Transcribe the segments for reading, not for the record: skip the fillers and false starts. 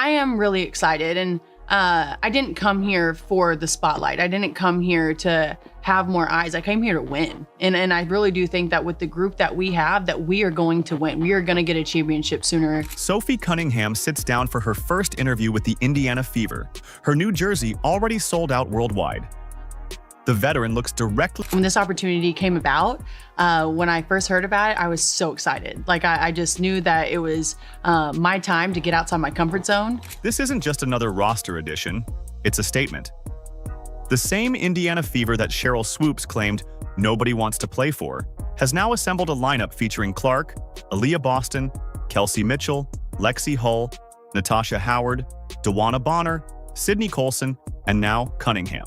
I am really excited, and I didn't come here for the spotlight. I didn't come here to have more eyes. I came here to win. And I really do think that with the group that we have, that we are going to win. We are going to get a championship sooner. Sophie Cunningham sits down for her first interview with the Indiana Fever. Her new jersey already sold out worldwide. The veteran looks directly... When this opportunity came about, when I first heard about it, I was so excited. Like, I just knew that it was my time to get outside my comfort zone. This isn't just another roster addition, it's a statement. The same Indiana Fever that Sheryl Swoopes claimed nobody wants to play for has now assembled a lineup featuring Clark, Aaliyah Boston, Kelsey Mitchell, Lexi Hull, Natasha Howard, DeWanna Bonner, Sydney Colson, and now Cunningham.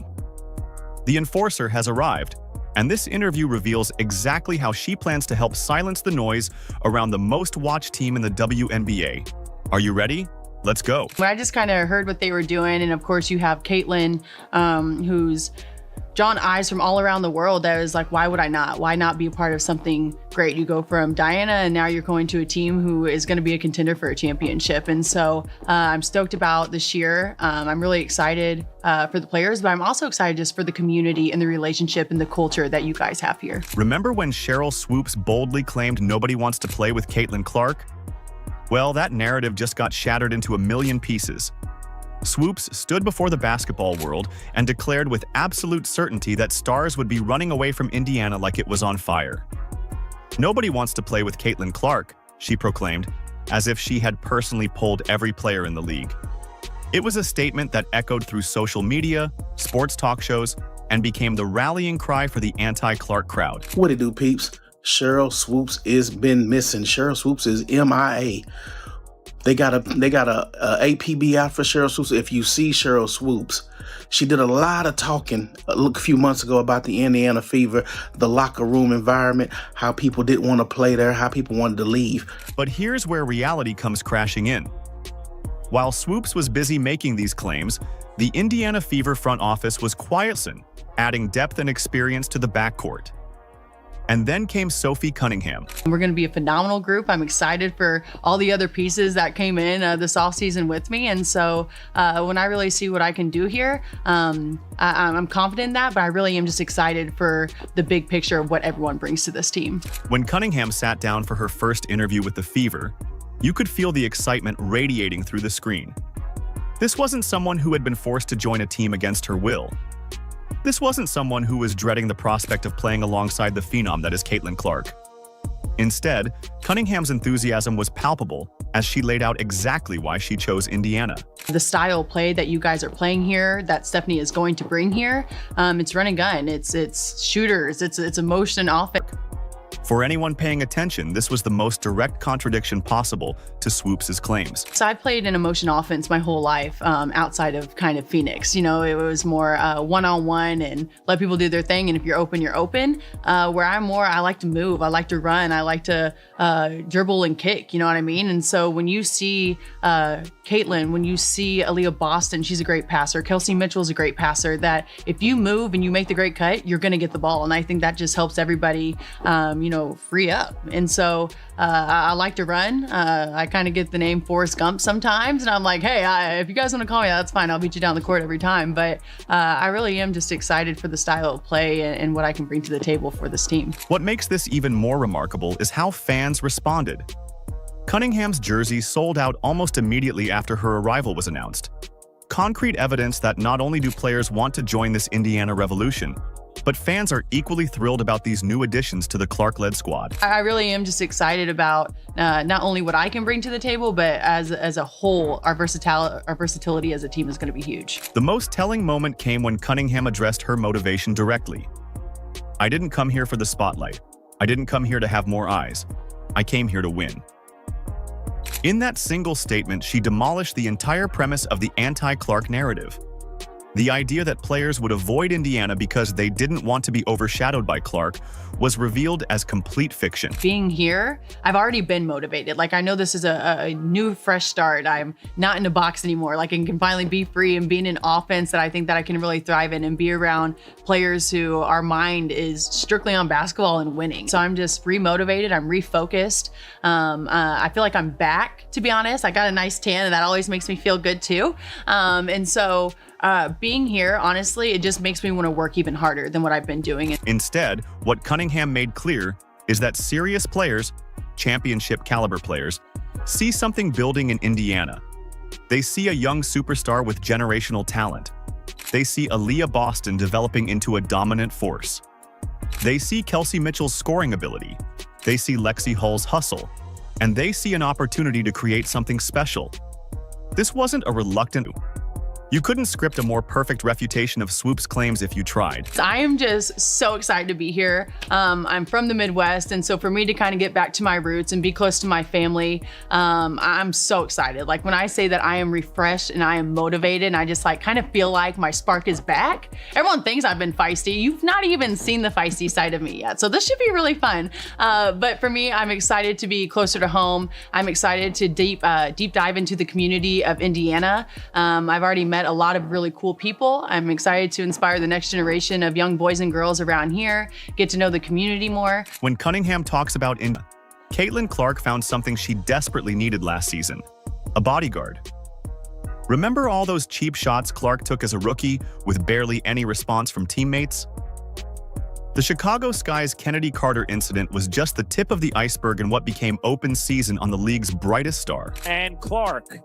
The enforcer has arrived, and this interview reveals exactly how she plans to help silence the noise around the most-watched team in the WNBA. Are you ready? Let's go. When I just kind of heard what they were doing, and of course you have Caitlin, who's drawn eyes from all around the world. That was like, why would I not? Why not be a part of something great? You go from Diana, and now you're going to a team who is going to be a contender for a championship. And so I'm stoked about this year. I'm really excited for the players, but I'm also excited just for the community and the relationship and the culture that you guys have here. Remember when Sheryl Swoopes boldly claimed nobody wants to play with Caitlin Clark? Well, that narrative just got shattered into a million pieces. Swoopes stood before the basketball world and declared with absolute certainty that stars would be running away from Indiana like it was on fire. Nobody wants to play with Caitlin Clark, she proclaimed, as if she had personally pulled every player in the league. It was a statement that echoed through social media, sports talk shows, and became the rallying cry for the anti-Clark crowd. What it do, peeps? Sheryl Swoopes is been missing. Sheryl Swoopes is MIA. They got a APB out for Sheryl Swoopes. If you see Sheryl Swoopes, she did a lot of talking a few months ago about the Indiana Fever, the locker room environment, how people didn't want to play there, how people wanted to leave. But here's where reality comes crashing in. While Swoopes was busy making these claims, the Indiana Fever front office was quietly adding depth and experience to the backcourt. And then came Sophie Cunningham. We're going to be a phenomenal group. I'm excited for all the other pieces that came in this offseason with me. And so when I really see what I can do here, I'm confident in that, but I really am just excited for the big picture of what everyone brings to this team. When Cunningham sat down for her first interview with the Fever, you could feel the excitement radiating through the screen. This wasn't someone who had been forced to join a team against her will. This wasn't someone who was dreading the prospect of playing alongside the phenom that is Caitlin Clark. Instead, Cunningham's enthusiasm was palpable as she laid out exactly why she chose Indiana. The style of play that you guys are playing here, that Stephanie is going to bring here, it's run and gun, it's shooters, it's emotion offense. For anyone paying attention, this was the most direct contradiction possible to Swoopes' claims. So I played in a motion offense my whole life outside of kind of Phoenix. You know, it was more one-on-one and let people do their thing. And if you're open, you're open. Where I'm more, I like to move. I like to run. I like to dribble and kick. You know what I mean? And so when you see Caitlin, when you see Aaliyah Boston, she's a great passer. Kelsey Mitchell's a great passer, that if you move and you make the great cut, you're going to get the ball. And I think that just helps everybody, you know, free up. And so I like to run. I kind of get the name Forrest Gump sometimes. And I'm like, hey, if you guys want to call me, that's fine. I'll beat you down the court every time. But I really am just excited for the style of play and what I can bring to the table for this team. What makes this even more remarkable is how fans responded. Cunningham's jersey sold out almost immediately after her arrival was announced. Concrete evidence that not only do players want to join this Indiana revolution, but fans are equally thrilled about these new additions to the Clark-led squad. I really am just excited about not only what I can bring to the table, but as a whole, our versatility as a team is going to be huge. The most telling moment came when Cunningham addressed her motivation directly. I didn't come here for the spotlight. I didn't come here to have more eyes. I came here to win. In that single statement, she demolished the entire premise of the anti-Clark narrative. The idea that players would avoid Indiana because they didn't want to be overshadowed by Clark was revealed as complete fiction. Being here, I've already been motivated. Like, I know this is a new, fresh start. I'm not in a box anymore. Like, I can finally be free and be in an offense that I think that I can really thrive in and be around players who our mind is strictly on basketball and winning. So I'm just re-motivated. I'm refocused. I feel like I'm back, to be honest. I got a nice tan and that always makes me feel good too. And so being here, honestly, it just makes me want to work even harder than what I've been doing. Instead, what Cunningham made clear is that serious players, championship caliber players, see something building in Indiana. They see a young superstar with generational talent. They see Aaliyah Boston developing into a dominant force. They see Kelsey Mitchell's scoring ability. They see Lexi Hull's hustle. And they see an opportunity to create something special. This wasn't a reluctant. You couldn't script a more perfect refutation of Swoopes' claims if you tried. I am just so excited to be here. I'm from the Midwest, and so for me to kind of get back to my roots and be close to my family, I'm so excited. Like, when I say that I am refreshed and I am motivated, and I just like kind of feel like my spark is back. Everyone thinks I've been feisty. You've not even seen the feisty side of me yet, so this should be really fun. But for me, I'm excited to be closer to home. I'm excited to deep dive into the community of Indiana. I've already met a lot of really cool people. I'm excited to inspire the next generation of young boys and girls around here, get to know the community more. When Cunningham talks about Indiana, Caitlin Clark found something she desperately needed last season: a bodyguard. Remember all those cheap shots Clark took as a rookie with barely any response from teammates? The Chicago Sky's Kennedy Carter incident was just the tip of the iceberg in what became open season on the league's brightest star. And Clark.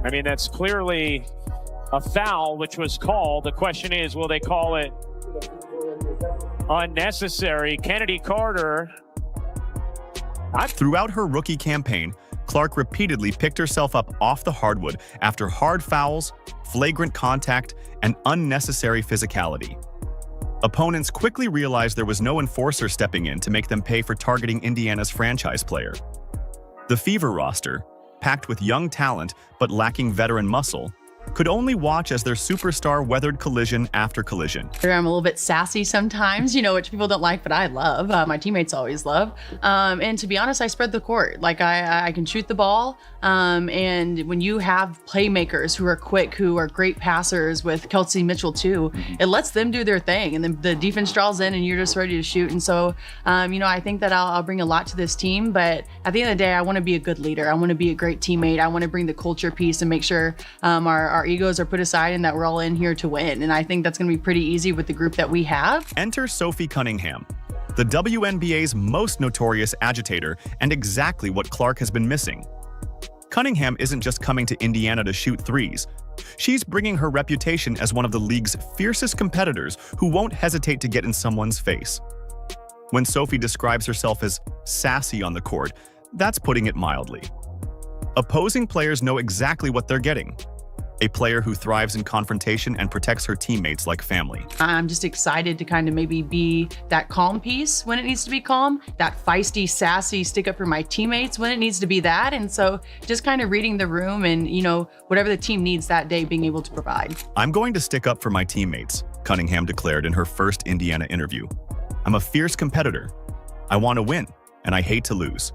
I mean, that's clearly a foul, which was called. The question is, will they call it unnecessary? Kennedy Carter. Throughout her rookie campaign, Clark repeatedly picked herself up off the hardwood after hard fouls, flagrant contact, and unnecessary physicality. Opponents quickly realized there was no enforcer stepping in to make them pay for targeting Indiana's franchise player. The Fever roster, packed with young talent but lacking veteran muscle, could only watch as their superstar weathered collision after collision. I'm a little bit sassy sometimes, which people don't like, but I love. My teammates always love. And to be honest, I spread the court. Like, I can shoot the ball. And when you have playmakers who are quick, who are great passers with Kelsey Mitchell too, it lets them do their thing. And then the defense draws in and you're just ready to shoot. And so, I think that I'll bring a lot to this team. But at the end of the day, I want to be a good leader. I want to be a great teammate. I want to bring the culture piece and make sure our egos are put aside and that we're all in here to win. And I think that's going to be pretty easy with the group that we have. Enter Sophie Cunningham, the WNBA's most notorious agitator, and exactly what Clark has been missing. Cunningham isn't just coming to Indiana to shoot threes. She's bringing her reputation as one of the league's fiercest competitors who won't hesitate to get in someone's face. When Sophie describes herself as sassy on the court, that's putting it mildly. Opposing players know exactly what they're getting: a player who thrives in confrontation and protects her teammates like family. I'm just excited to kind of maybe be that calm piece when it needs to be calm, that feisty, sassy, stick up for my teammates when it needs to be that. And so just kind of reading the room and, whatever the team needs that day, being able to provide. I'm going to stick up for my teammates, Cunningham declared in her first Indiana interview. I'm a fierce competitor. I want to win, and I hate to lose.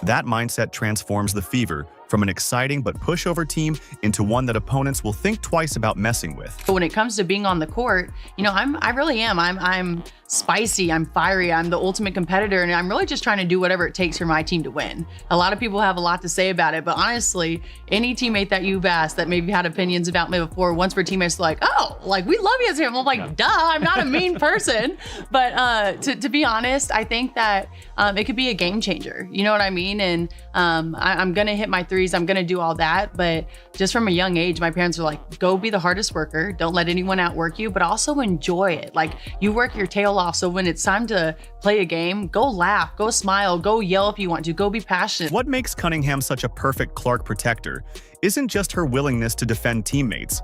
That mindset transforms the Fever from an exciting but pushover team into one that opponents will think twice about messing with. But when it comes to being on the court, I really am. I'm spicy, I'm fiery, I'm the ultimate competitor, and I'm really just trying to do whatever it takes for my team to win. A lot of people have a lot to say about it, but honestly, any teammate that you've asked that maybe had opinions about me before, once we're teammates, like, oh, like, we love you as him. I'm like, duh, I'm not a mean person. But to be honest, I think that it could be a game changer. You know what I mean? And I'm gonna hit my threes, I'm gonna do all that, but just from a young age, my parents were like, go be the hardest worker, don't let anyone outwork you, but also enjoy it. Like, you work your tail off, so when it's time to play a game, go laugh, go smile, go yell if you want to, go be passionate. What makes Cunningham such a perfect Clark protector isn't just her willingness to defend teammates,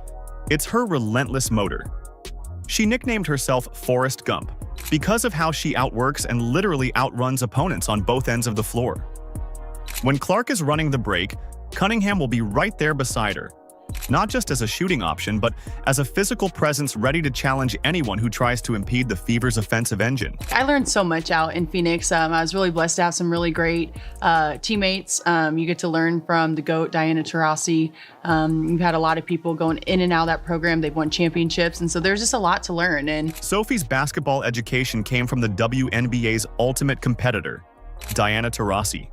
it's her relentless motor. She nicknamed herself Forrest Gump because of how she outworks and literally outruns opponents on both ends of the floor. When Clark is running the break, Cunningham will be right there beside her, not just as a shooting option, but as a physical presence ready to challenge anyone who tries to impede the Fever's offensive engine. I learned so much out in Phoenix. I was really blessed to have some really great teammates. You get to learn from the GOAT, Diana Taurasi. You've had a lot of people going in and out of that program. They've won championships, and so there's just a lot to learn. And Sophie's basketball education came from the WNBA's ultimate competitor, Diana Taurasi.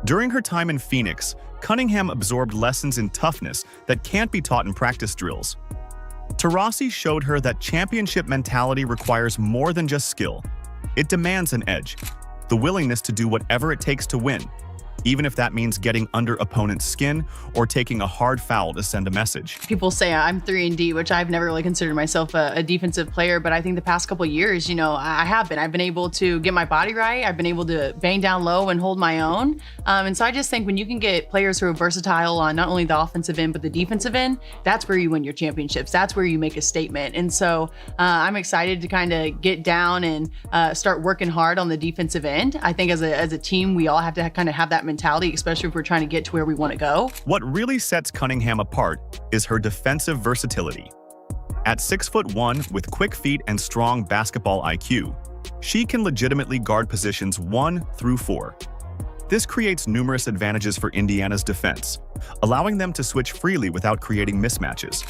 During her time in Phoenix, Cunningham absorbed lessons in toughness that can't be taught in practice drills. Taurasi showed her that championship mentality requires more than just skill. It demands an edge, the willingness to do whatever it takes to win, even if that means getting under opponent's skin or taking a hard foul to send a message. people say I'm 3-and-D, which I've never really considered myself a defensive player, but I think the past couple of years, I've been able to get my body right. I've been able to bang down low and hold my own. And so I just think when you can get players who are versatile on not only the offensive end, but the defensive end, that's where you win your championships. That's where you make a statement. And so I'm excited to kind of get down and start working hard on the defensive end. I think as a team, we all have to kind of have that mentality, especially if we're trying to get to where we want to go. What really sets Cunningham apart is her defensive versatility. At 6'1" with quick feet and strong basketball IQ, she can legitimately guard positions 1 through 4. This creates numerous advantages for Indiana's defense, allowing them to switch freely without creating mismatches.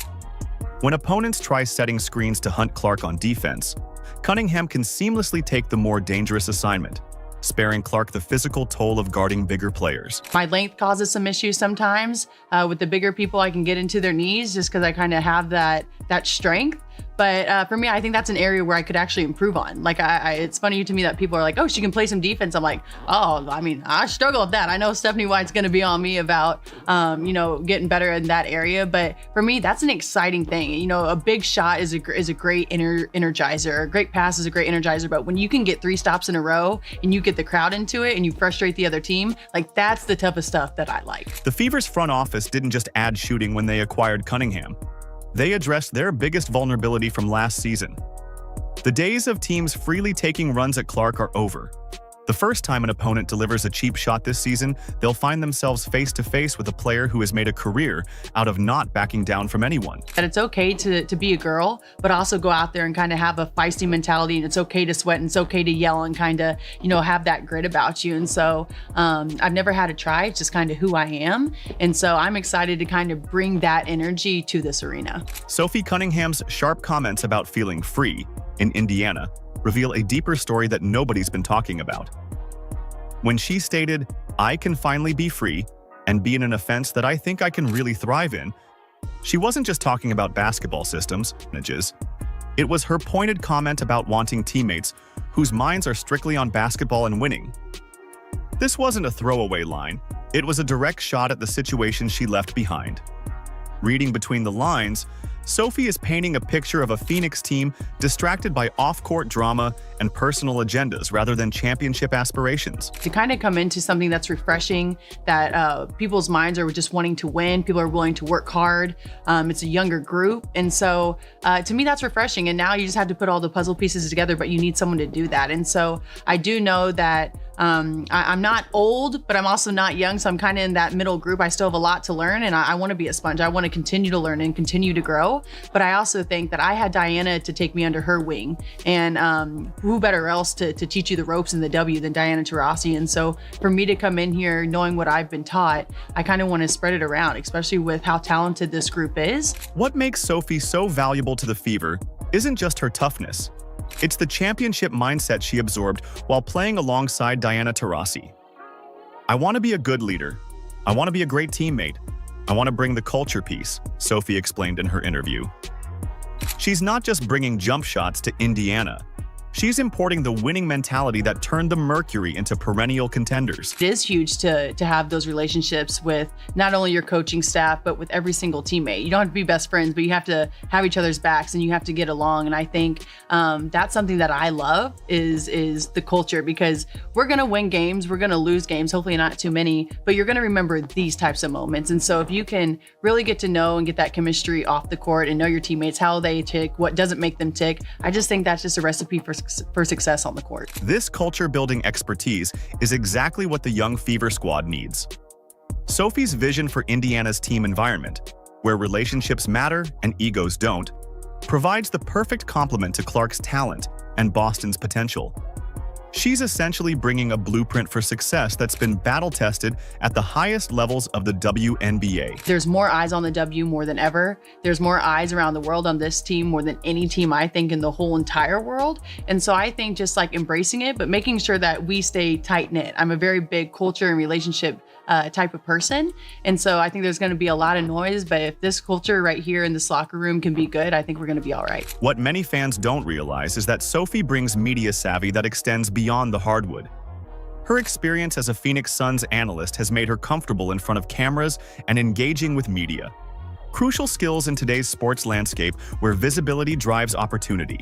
When opponents try setting screens to hunt Clark on defense, Cunningham can seamlessly take the more dangerous assignment, sparing Clark the physical toll of guarding bigger players. My length causes some issues sometimes. With the bigger people, I can get into their knees just because I kind of have that strength. But for me, I think that's an area where I could actually improve on. Like, it's funny to me that people are like, oh, she can play some defense. I'm like, oh, I mean, I struggle with that. I know Stephanie White's going to be on me about, getting better in that area. But for me, that's an exciting thing. A big shot is a great energizer. A great pass is a great energizer. But when you can get 3 stops in a row and you get the crowd into it and you frustrate the other team, like, that's the type of stuff that I like. The Fever's front office didn't just add shooting when they acquired Cunningham. They addressed their biggest vulnerability from last season. The days of teams freely taking runs at Clark are over. The first time an opponent delivers a cheap shot this season, they'll find themselves face-to-face with a player who has made a career out of not backing down from anyone. That it's okay to be a girl, but also go out there and kind of have a feisty mentality, and it's okay to sweat and it's okay to yell and kind of, have that grit about you. And so I've never had to try. It's just kind of who I am. And so I'm excited to kind of bring that energy to this arena. Sophie Cunningham's sharp comments about feeling free in Indiana reveal a deeper story that nobody's been talking about. When she stated, "I can finally be free and be in an offense that I think I can really thrive in," she wasn't just talking about basketball systems. It was her pointed comment about wanting teammates whose minds are strictly on basketball and winning. This wasn't a throwaway line. It was a direct shot at the situation she left behind. Reading between the lines, Sophie is painting a picture of a Phoenix team distracted by off-court drama and personal agendas rather than championship aspirations. To kind of come into something that's refreshing, that people's minds are just wanting to win, people are willing to work hard, it's a younger group. And so to me, that's refreshing. And now you just have to put all the puzzle pieces together, but you need someone to do that. And so I do know that I'm not old, but I'm also not young. So I'm kind of in that middle group. I still have a lot to learn, and I want to be a sponge. I want to continue to learn and continue to grow. But I also think that I had Diana to take me under her wing, and who better else to teach you the ropes in the W than Diana Taurasi. And so for me to come in here knowing what I've been taught, I kind of want to spread it around, especially with how talented this group is. What makes Sophie so valuable to the Fever isn't just her toughness. It's the championship mindset she absorbed while playing alongside Diana Taurasi. "I want to be a good leader. I want to be a great teammate. I want to bring the culture piece," Sophie explained in her interview. She's not just bringing jump shots to Indiana. She's importing the winning mentality that turned the Mercury into perennial contenders. It is huge to have those relationships with not only your coaching staff, but with every single teammate. You don't have to be best friends, but you have to have each other's backs and you have to get along. And I think that's something that I love is the culture, because we're going to win games, we're going to lose games, hopefully not too many, but you're going to remember these types of moments. And so if you can really get to know and get that chemistry off the court and know your teammates, how they tick, what doesn't make them tick, I just think that's just a recipe for success on the court. This culture-building expertise is exactly what the young Fever squad needs. Sophie's vision for Indiana's team environment, where relationships matter and egos don't, provides the perfect complement to Clark's talent and Boston's potential. She's essentially bringing a blueprint for success that's been battle-tested at the highest levels of the WNBA. There's more eyes on the W more than ever. There's more eyes around the world on this team more than any team, I think, in the whole entire world. And so I think just like embracing it, but making sure that we stay tight-knit. I'm a very big culture and relationship type of person. And so I think there's going to be a lot of noise, but if this culture right here in this locker room can be good, I think we're going to be all right. What many fans don't realize is that Sophie brings media savvy that extends beyond the hardwood. Her experience as a Phoenix Suns analyst has made her comfortable in front of cameras and engaging with media. Crucial skills in today's sports landscape where visibility drives opportunity.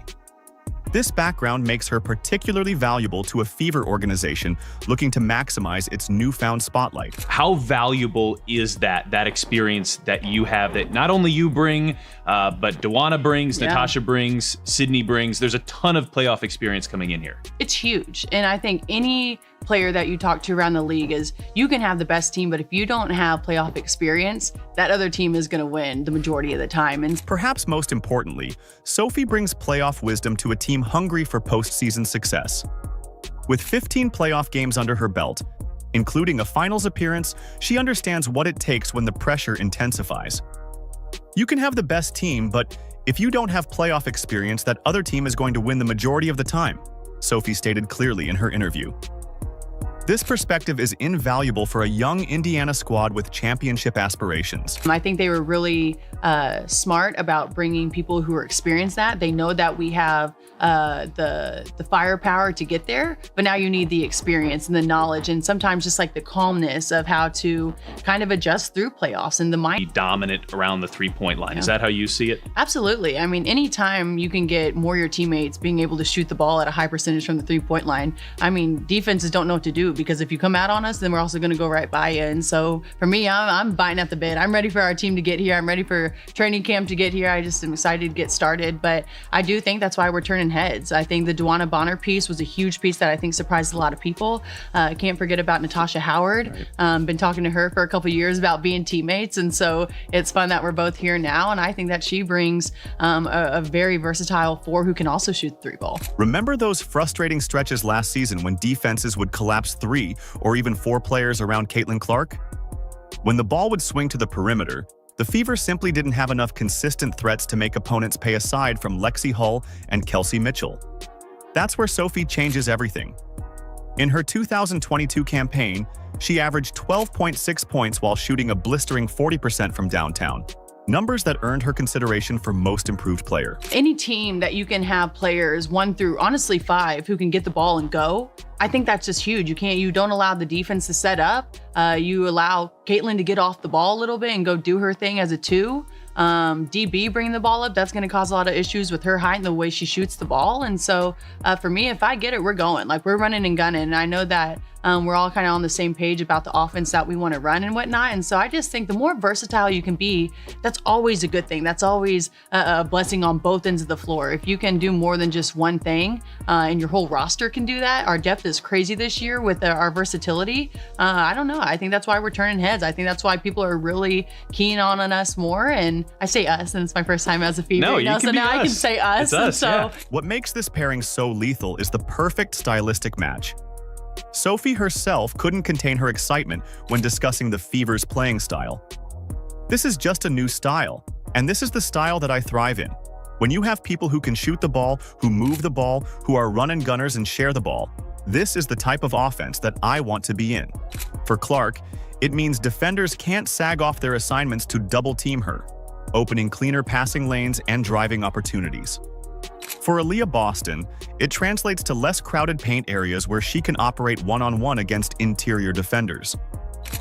This background makes her particularly valuable to a Fever organization looking to maximize its newfound spotlight. How valuable is that experience that you have that not only you bring, but Dawana brings, Natasha brings, Sydney brings? There's a ton of playoff experience coming in here. It's huge. And I think any player that you talk to around the league is you can have the best team, but if you don't have playoff experience, that other team is going to win the majority of the time. And perhaps most importantly, Sophie brings playoff wisdom to a team hungry for postseason success. With 15 playoff games under her belt, including a finals appearance, she understands what it takes when the pressure intensifies. You can have the best team, but if you don't have playoff experience, that other team is going to win the majority of the time, Sophie stated clearly in her interview. This perspective is invaluable for a young Indiana squad with championship aspirations. I think they were really smart about bringing people who are experienced that. They know that we have the firepower to get there, but now you need the experience and the knowledge and sometimes just like the calmness of how to kind of adjust through playoffs and the mind. Be dominant around the three-point line. Is that how you see it? Absolutely. I mean, anytime you can get more of your teammates being able to shoot the ball at a high percentage from the three-point line, I mean, defenses don't know what to do because if you come out on us, then we're also going to go right by you. And so for me, I'm biting at the bit. I'm ready for our team to get here. I'm ready for training camp to get here. I just am excited to get started. But I do think that's why we're turning heads. I think the Dawana Bonner piece was a huge piece that I think surprised a lot of people. Can't forget about Natasha Howard. Been talking to her for a couple years about being teammates. And so it's fun that we're both here now. And I think that she brings a very versatile four who can also shoot the three ball. Remember those frustrating stretches last season when defenses would collapse 3 or even 4 players around Caitlin Clark? When the ball would swing to the perimeter, the Fever simply didn't have enough consistent threats to make opponents pay aside from Lexi Hull and Kelsey Mitchell. That's where Sophie changes everything. In her 2022 campaign, she averaged 12.6 points while shooting a blistering 40% from downtown. Numbers that earned her consideration for most improved player. Any team that you can have players 1 through honestly 5 who can get the ball and go, I think that's just huge. You don't allow the defense to set up. You allow Caitlin to get off the ball a little bit and go do her thing as a 2. DB bringing the ball up, that's going to cause a lot of issues with her height and the way she shoots the ball. And so for me, if I get it, we're going. Like, we're running and gunning. And I know that we're all kind of on the same page about the offense that we want to run and whatnot. And so I just think the more versatile you can be, that's always a good thing. That's always a blessing on both ends of the floor. If you can do more than just one thing and your whole roster can do that, our depth is crazy this year with our versatility. I don't know. I think that's why we're turning heads. I think that's why people are really keen on us more. And I say us, and it's my first time as a Fever. No, you can so be now us. I can say us. It's us, yeah. What makes this pairing so lethal is the perfect stylistic match. Sophie herself couldn't contain her excitement when discussing the Fever's playing style. This is just a new style, and this is the style that I thrive in. When you have people who can shoot the ball, who move the ball, who are run and gunners and share the ball, this is the type of offense that I want to be in. For Clark, it means defenders can't sag off their assignments to double-team her, opening cleaner passing lanes and driving opportunities. For Aaliyah Boston, it translates to less crowded paint areas where she can operate one-on-one against interior defenders.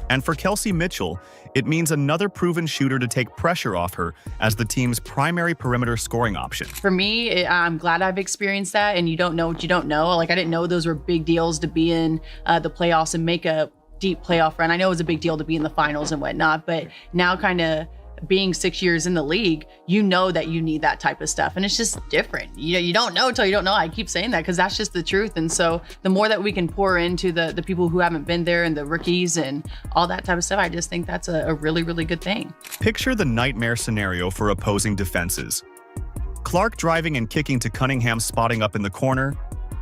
And for Kelsey Mitchell, it means another proven shooter to take pressure off her as the team's primary perimeter scoring option. For me, I'm glad I've experienced that, and you don't know what you don't know. Like, I didn't know those were big deals to be in the playoffs and make a deep playoff run. I know it was a big deal to be in the finals and whatnot, but now kind of being 6 years in the league, you know that you need that type of stuff. And it's just different. You don't know until you don't know. I keep saying that because that's just the truth. And so the more that we can pour into the people who haven't been there and the rookies and all that type of stuff, I just think that's a really, really good thing. Picture the nightmare scenario for opposing defenses. Clark driving and kicking to Cunningham spotting up in the corner,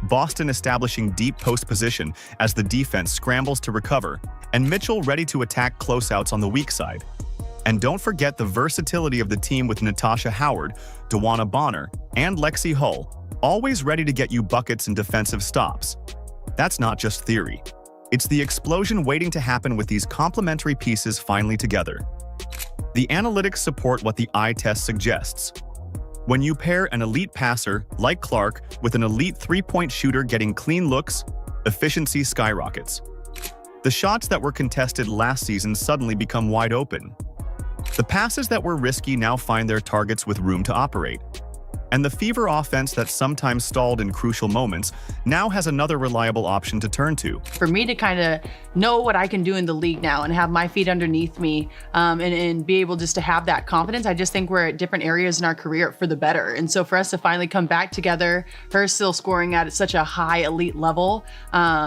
Boston establishing deep post position as the defense scrambles to recover, and Mitchell ready to attack closeouts on the weak side. And don't forget the versatility of the team with Natasha Howard, Dawana Bonner, and Lexi Hull, always ready to get you buckets and defensive stops. That's not just theory. It's the explosion waiting to happen with these complementary pieces finally together. The analytics support what the eye test suggests. When you pair an elite passer, like Clark, with an elite three-point shooter getting clean looks, efficiency skyrockets. The shots that were contested last season suddenly become wide open. The passes that were risky now find their targets with room to operate. And the Fever offense that sometimes stalled in crucial moments now has another reliable option to turn to. For me to kind of know what I can do in the league now and have my feet underneath me and be able just to have that confidence, I just think we're at different areas in our career for the better. And so for us to finally come back together, her still scoring at such a high elite level,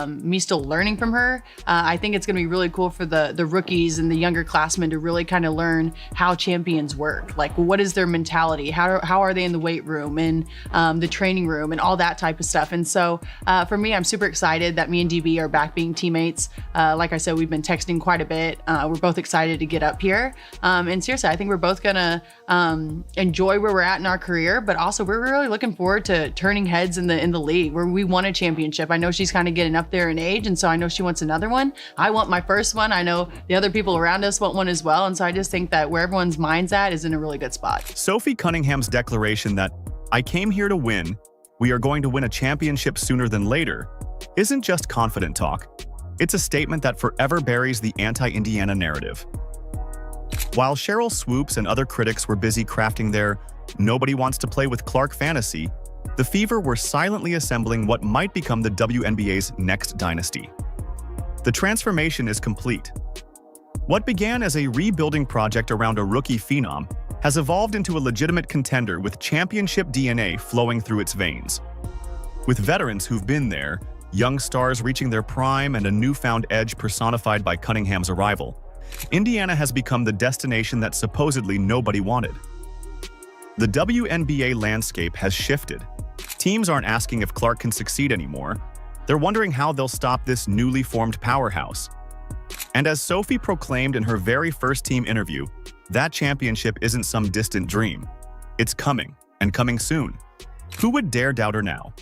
me still learning from her, I think it's going to be really cool for the rookies and the younger classmen to really kind of learn how champions work. Like, what is their mentality? How are they in the weight room and the training room and all that type of stuff. And so for me, I'm super excited that me and DB are back being teammates. Like I said, we've been texting quite a bit. We're both excited to get up here. And seriously, I think we're both gonna enjoy where we're at in our career, but also we're really looking forward to turning heads in the league where we won a championship. I know she's kind of getting up there in age, and so I know she wants another one. I want my first one. I know the other people around us want one as well. And so I just think that where everyone's mind's at is in a really good spot. Sophie Cunningham's declaration that "I came here to win, we are going to win a championship sooner than later," isn't just confident talk. It's a statement that forever buries the anti-Indiana narrative. While Sheryl Swoopes and other critics were busy crafting their "nobody wants to play with Clark" fantasy, the Fever were silently assembling what might become the WNBA's next dynasty. The transformation is complete. What began as a rebuilding project around a rookie phenom has evolved into a legitimate contender with championship DNA flowing through its veins. With veterans who've been there, young stars reaching their prime, and a newfound edge personified by Cunningham's arrival, Indiana has become the destination that supposedly nobody wanted. The WNBA landscape has shifted. Teams aren't asking if Clark can succeed anymore. They're wondering how they'll stop this newly formed powerhouse. And as Sophie proclaimed in her very first team interview, that championship isn't some distant dream. It's coming, and coming soon. Who would dare doubt her now?